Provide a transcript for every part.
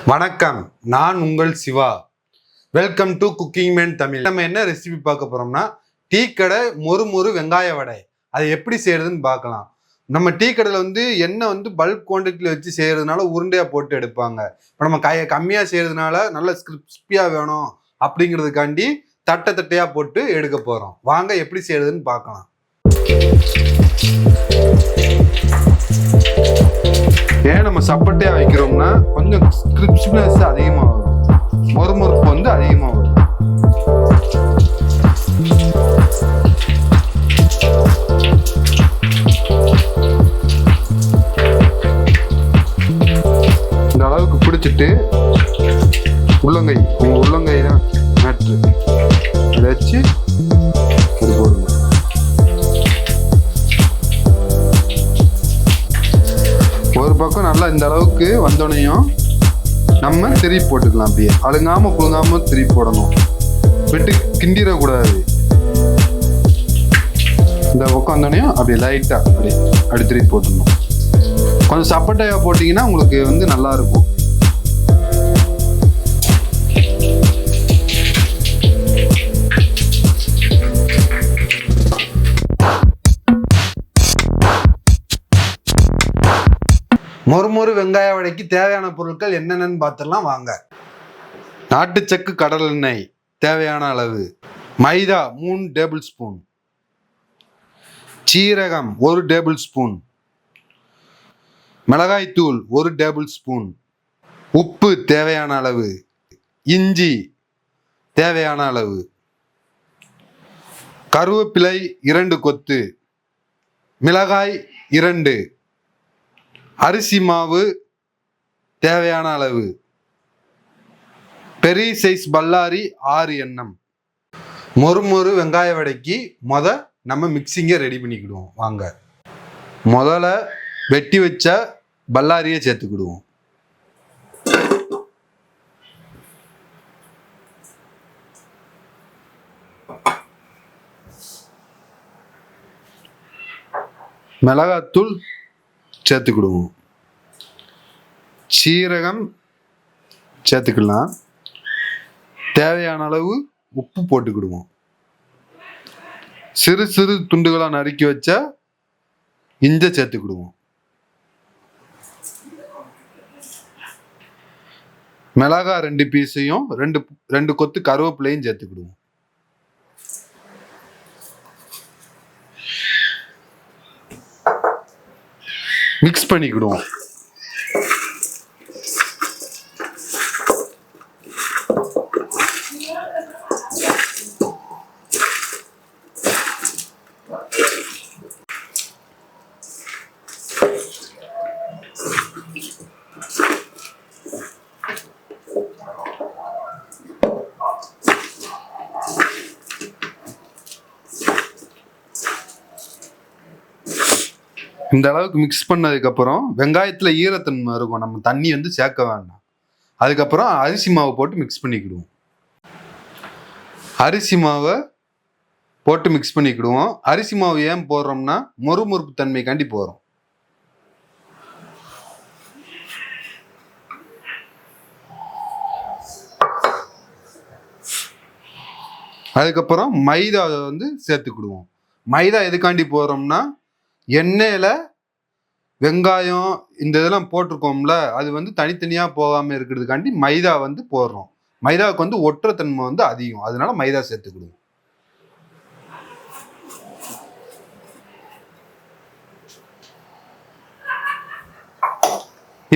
வணக்கம், நான் உங்கள் Siva. Welcome to cooking man Tamil. நம்ம என்ன ரெசிபி பார்க்க போறோம்னா டீ கடை மொறு வெங்காய வடை. அதை எப்படி செய்யறதுன்னு பார்க்கலாம். நம்ம டீ கடையில் எண்ணெய் பல்க் குவான்டிட்டியில் வச்சு செய்யறதுனால உருண்டையா போட்டு எடுப்பாங்க. இப்போ நம்ம கம்மியாக செய்யறதுனால நல்ல கிறிஸ்பியா வேணும் அப்படிங்கிறதுக்காண்டி தட்டையா போட்டு எடுக்க போறோம். வாங்க எப்படி செய்யறதுன்னு பார்க்கலாம். ஏன் நம்ம சப்பட்டையா வைக்கிறோம்னா கொஞ்சம் கிரிஸ்பினஸ் அதிகமாக வரும், மொறுமொறுப்பு அதிகமாக வரும். இந்த அளவுக்கு பிடிச்சிட்டு உள்ளங்கை, உங்க உள்ளங்கை தான் மேட்ரு, அதை வச்சு அது போடுங்க. ஒரு பக்கம் நல்லா இந்த அளவுக்கு வந்தோடனையும் நம்ம திருப்பி போட்டுக்கலாம். அப்படியே அழுங்காம புழுங்காம திருப்பி போடணும், விட்டு கிண்டிடக்கூடாது. இந்த பக்கம் வந்தோடனையும் அப்படியே லைட்டா அப்படி திருப்பி போட்டுடணும். கொஞ்சம் சப்பட்டையா போட்டீங்கன்னா உங்களுக்கு நல்லா இருக்கும். மொறு வெங்காய வடைக்கு தேவையான பொருட்கள் என்னென்னு பார்த்துடலாம் வாங்க. நாட்டு சக்கு கடலெண்ணெய் தேவையான அளவு, மைதா 3 டேபிள் ஸ்பூன், சீரகம் 1 டேபிள் ஸ்பூன், மிளகாய்த்தூள் 1 டேபிள் ஸ்பூன், உப்பு தேவையான அளவு, இஞ்சி தேவையான அளவு, கருவேப்பிலை 2 கொத்து, மிளகாய் 2, அரிசி மாவு தேவையான அளவு, பெரிய சைஸ் பல்லாரி 6 எண்ணம். மொறு வெங்காய வடைக்கு நம்ம மிக்சிங்கை ரெடி பண்ணிக்கிடுவோம் வாங்க. முதல்ல வெட்டி வச்ச பல்லாரியை சேர்த்துக்கிடுவோம். மிளகாத்தூள் சேர்த்துக்கிடுவோம், சீரகம் சேர்த்துக்கலாம், தேவையான அளவு உப்பு போட்டுக்கிடுவோம், சிறு சிறு துண்டுகளாக நறுக்கி வச்ச இஞ்சை சேர்த்துக்கிடுவோம், மிளகாய் 2 பீஸையும் 2 கொத்து கருவேப்பிலையும் சேர்த்துக்கிடுவோம். மிக்ஸ் பண்ணிக்கிடுவோம். இந்த அளவுக்கு மிக்ஸ் பண்ணதுக்கப்புறம் வெங்காயத்தில் ஈரத்தன்மை இருக்கும், நம்ம தண்ணி சேர்க்க வேண்டாம். அதுக்கப்புறம் அரிசி மாவை போட்டு மிக்ஸ் பண்ணிக்கிடுவோம். அரிசி மாவை போட்டு மிக்ஸ் பண்ணிக்கிடுவோம். அரிசி மாவு ஏன் போடுறோம்னா மொறுமொறுப்பு தன்மைக்காண்டி போடுறோம். அதுக்கப்புறம் மைதா சேர்த்துக்கிடுவோம். மைதா எதுக்காண்டி போடுறோம்னா எண்ணெயில் வெங்காயம் இந்த இதெல்லாம் போட்டிருக்கோம்ல, அது தனித்தனியாக போகாமல் இருக்கிறதுக்காண்டி மைதா போடுறோம். மைதாவுக்கு ஒற்றைத்தன்மை அதிகம், அதனால மைதா சேர்த்துக்கிடுவோம்.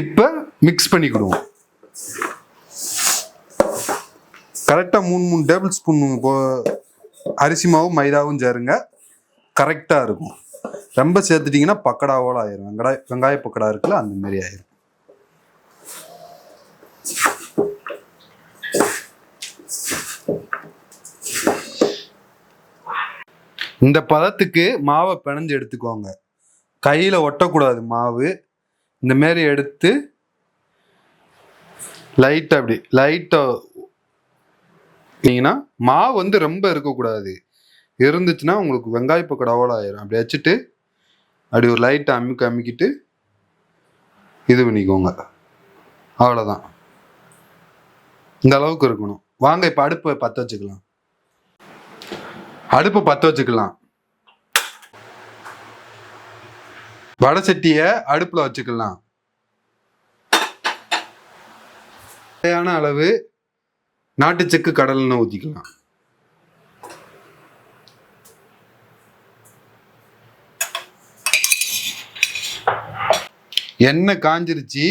இப்போ மிக்ஸ் பண்ணிக்கிடுவோம். கரெக்டாக 3 டேபிள் ஸ்பூன் அரிசி மாவும் மைதாவும் சேருங்க, கரெக்டாக இருக்கும். ரொம்ப சேர்த்துட்டீங்கன்னா பக்கடாவோட ஆயிரும், வெங்காய பக்கடா இருக்குல்ல அந்த மாதிரி ஆயிரும். இந்த பதத்துக்கு மாவை பிணைஞ்சு எடுத்துக்கோங்க. கையில ஒட்டக்கூடாது மாவு. இந்த மாதிரி எடுத்து லைட்டா மாவு ரொம்ப இருக்கக்கூடாது. இருந்துச்சுன்னா உங்களுக்கு வெங்காய பக்கடாவோட ஆயிரும். அப்படி வச்சுட்டு அப்படி ஒரு லைட்டை அமுக்கிட்டு இது பண்ணிக்கோங்க. அவ்வளோதான். இந்த அளவுக்கு இருக்கணும். வாங்க இப்ப அடுப்பை பற்ற வச்சுக்கலாம். அடுப்பை பற்ற வச்சுக்கலாம். வடை சட்டிய அடுப்புல வச்சுக்கலாம். தேவையான அளவு நாட்டு செக்கு கடலெண்ணெய் ஊற்றிக்கலாம். எண்ணெய் காஞ்சிருச்சு.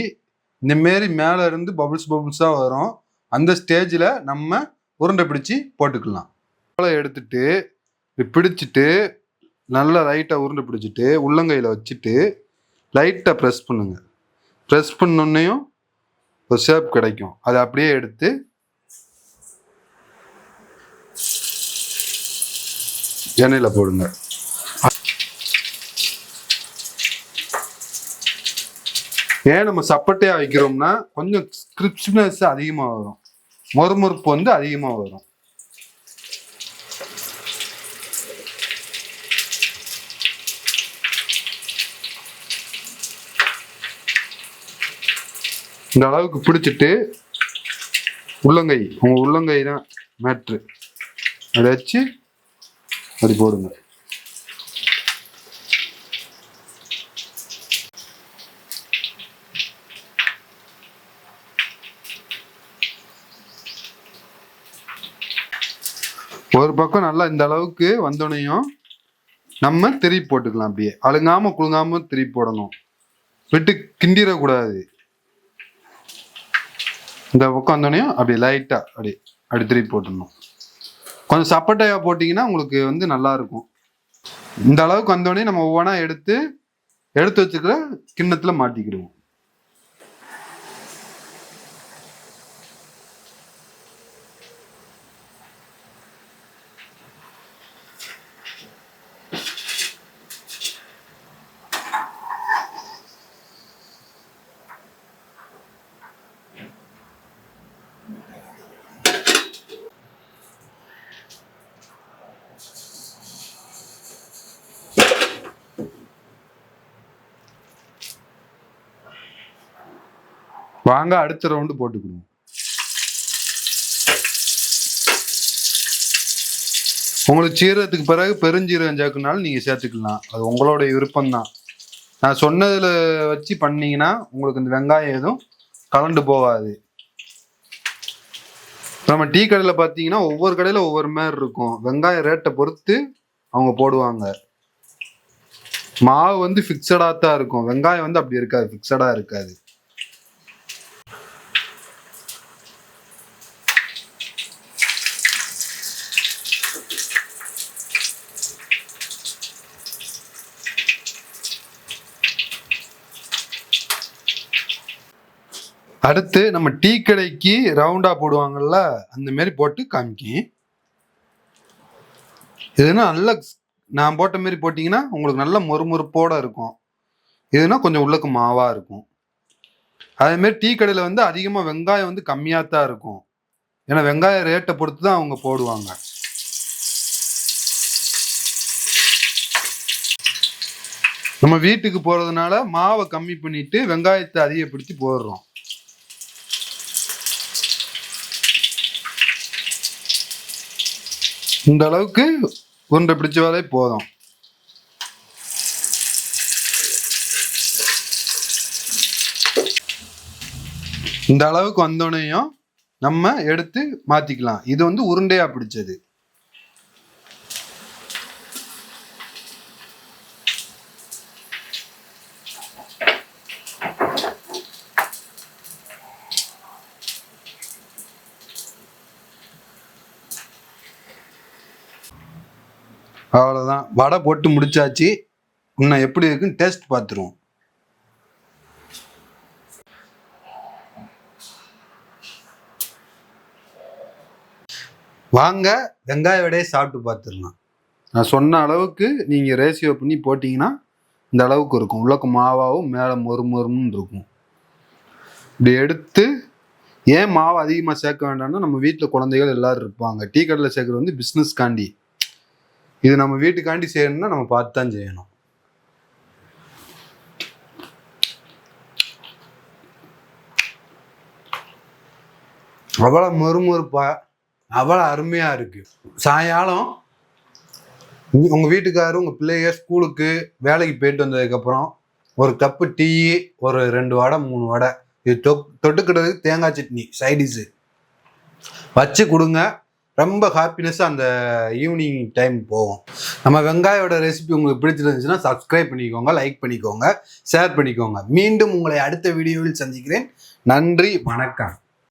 இந்த மாரி மேல இருந்து பபுள்ஸா வரும். அந்த ஸ்டேஜில் நம்ம உருண்டை பிடிச்சி போட்டுக்கலாம். எடுத்துட்டு பிடிச்சிட்டு நல்லா லைட்டாக உருண்டை பிடிச்சிட்டு உள்ளங்கையில் வச்சுட்டு லைட்டாக ப்ரெஸ் பண்ணுங்க. ப்ரெஸ் பண்ணோன்னையும் ஒரு ஷேப் கிடைக்கும். அதை அப்படியே எடுத்து எண்ணெயில் போடுங்க. ஏன் நம்ம சப்பட்டையாக வைக்கிறோம்னா கொஞ்சம் கிரிஸ்பினஸ் அதிகமாக வரும், மொறுமொறுப்பு வந்து அதிகமாக வரும். இந்த அளவுக்கு பிடிச்சிட்டு உள்ளங்கை, உங்கள் உள்ளங்கை தான் மேட்ரு, அதை வச்சு அப்படி போடுங்க. ஒரு பக்கம் நல்லா இந்த அளவுக்கு வந்தோடனையும் நம்ம திருப்பி போட்டுக்கலாம். அப்படியே அழுங்காம குழுங்காம திருப்பி போடணும், விட்டு கிண்டிடக்கூடாது. இந்த பக்கம் வந்தோடனையும் அப்படி லைட்டா அப்படி திருப்பி போட்டுடணும். கொஞ்சம் சப்பட்டையா போட்டிங்கன்னா உங்களுக்கு வந்து நல்லா இருக்கும். இந்த அளவுக்கு வந்தோடனே நம்ம ஒவ்வொன்றா எடுத்து வச்சுக்கிற கிண்ணத்துல மாட்டிக்கிடுவோம். வாங்க அடுத்த ரவுண்டு போட்டுக்கிடுவோம். உங்களுக்கு சீரகத்துக்கு பிறகு பெருஞ்சீரகம் சேர்க்கணுனாலும் நீங்க சேர்த்துக்கலாம், அது உங்களோட விருப்பம்தான். நான் சொன்னதுல வச்சு பண்ணீங்கன்னா உங்களுக்கு இந்த வெங்காயம் எதுவும் கலண்டு போகாது. நம்ம டீ கடையில் பார்த்தீங்கன்னா ஒவ்வொரு கடையில் ஒவ்வொரு மாதிரி இருக்கும். வெங்காயம் ரேட்டை பொறுத்து அவங்க போடுவாங்க. மாவு வந்து ஃபிக்ஸடாக தான் இருக்கும், வெங்காயம் வந்து அப்படி இருக்காது, ஃபிக்ஸடாக இருக்காது. அடுத்து நம்ம டீ கடைக்கு ரவுண்டா போடுவாங்கல்ல, அந்த மாதிரி போட்டு காமிக்கி. இதுனா நல்ல நான் போட்ட மாதிரி போட்டிங்கன்னா உங்களுக்கு நல்ல மொறுமொறுப்போட இருக்கும். இதுனா கொஞ்சம் உள்ளக்கு மாவா இருக்கும். அதே மாதிரி டீ கடையில் வந்து அதிகமாக வெங்காயம் வந்து கம்மியாக தான் இருக்கும். ஏன்னா வெங்காய ரேட்டை பொறுத்து தான் அவங்க போடுவாங்க. நம்ம வீட்டுக்கு போறதுனால மாவை கம்மி பண்ணிட்டு வெங்காயத்தை அதிகப்படுத்தி போடுறோம். இந்த அளவுக்கு உருண்டை பிடிச்சாலே போதும். இந்த அளவுக்கு வந்தோடனையும் நம்ம எடுத்து மாத்திக்கலாம். இது வந்து உருண்டையா பிடிச்சது. அவ்வளோதான், வடை போட்டு முடிச்சாச்சு. இன்னும் எப்படி இருக்குன்னு டேஸ்ட் பார்த்துருவோம். வாங்க வெங்காய வடையை சாப்பிட்டு பார்த்துடலாம். நான் சொன்ன அளவுக்கு நீங்கள் ரேஷியோ பண்ணி போட்டிங்கன்னா இந்த அளவுக்கு இருக்கும். உள்ளக்கு மாவாவும் மேலே மொறுமொறுன்னு இருக்கும். இப்படி எடுத்து ஏன் மாவு அதிகமாக சேர்க்க வேண்டாம்னா, நம்ம வீட்டில் குழந்தைகள் எல்லாரும் இருப்பாங்க. டீ கடையில் சேர்க்குறது வந்து பிஸ்னஸ் காண்டி. இது நம்ம வீட்டுக்காண்டி செய்யணும்னா நம்ம பார்த்து தான் செய்யணும். அவ்வளோ மொறுமொறுப்பா அவ்வளோ அருமையா இருக்கு. சாயங்காலம் உங்க வீட்டுக்காரரு உங்க பிள்ளைங்க ஸ்கூலுக்கு வேலைக்கு போயிட்டு வந்ததுக்கப்புறம் ஒரு கப்பு டீ, ஒரு 2 வடை 3 வடை, இது தொட்டுக்கிட்டதுக்கு தேங்காய் சட்னி சைடிஷு வச்சு கொடுங்க. ரொம்ப ஹாப்பினஸ்ஸாக அந்த ஈவினிங் டைம் போகும். நம்ம வெங்காயோட ரெசிபி உங்களுக்கு பிடிச்சிருந்துச்சுன்னா சப்ஸ்கிரைப் பண்ணிக்கோங்க, லைக் பண்ணிக்கோங்க, ஷேர் பண்ணிக்கோங்க. மீண்டும் உங்களை அடுத்த வீடியோவில் சந்திக்கிறேன். நன்றி, வணக்கம்.